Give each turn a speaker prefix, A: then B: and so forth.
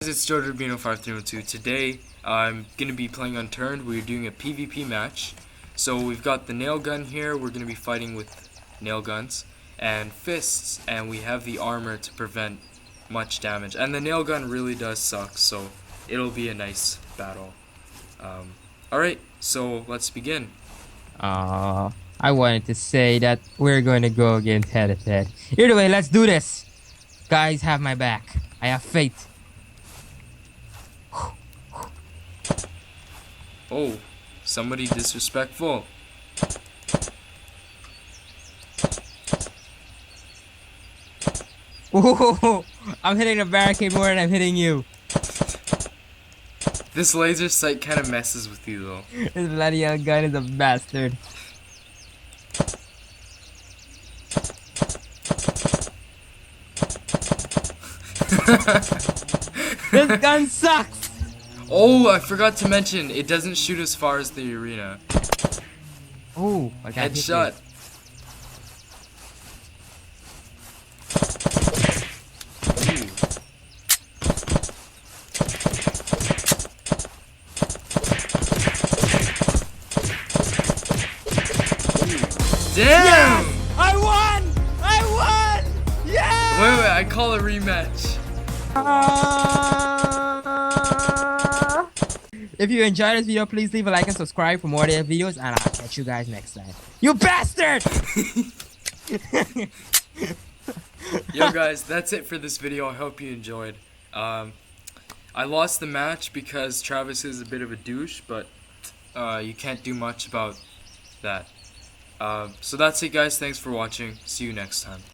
A: It's JoJoRubino5312. Today I'm going to be playing Unturned. We're doing a PvP match. So we've got the nail gun here. We're going to be fighting with nail guns and fists, and we have the armor to prevent much damage. And the nail gun really does suck, so it'll be a nice battle. Alright, so let's begin.
B: I wanted to say that we're going to go against head-to-head. Either way, let's do this. Guys, have my back. I have faith.
A: Oh, somebody disrespectful.
B: Ooh, I'm hitting the barricade more than I'm hitting you.
A: This laser sight kind of messes with you though.
B: This bloody young gun is a bastard. This gun sucks!
A: Oh, I forgot to mention, it doesn't shoot as far as the arena.
B: Oh, I got
A: Headshot. Damn!
B: Yes! I won! I won! Yeah!
A: Wait, I call a rematch.
B: If you enjoyed this video, please leave a like and subscribe for more of their videos, and I'll catch you guys next time. You bastard!
A: Yo guys, that's it for this video. I hope you enjoyed. I lost the match because Travis is a bit of a douche, but you can't do much about that. So that's it guys, thanks for watching. See you next time.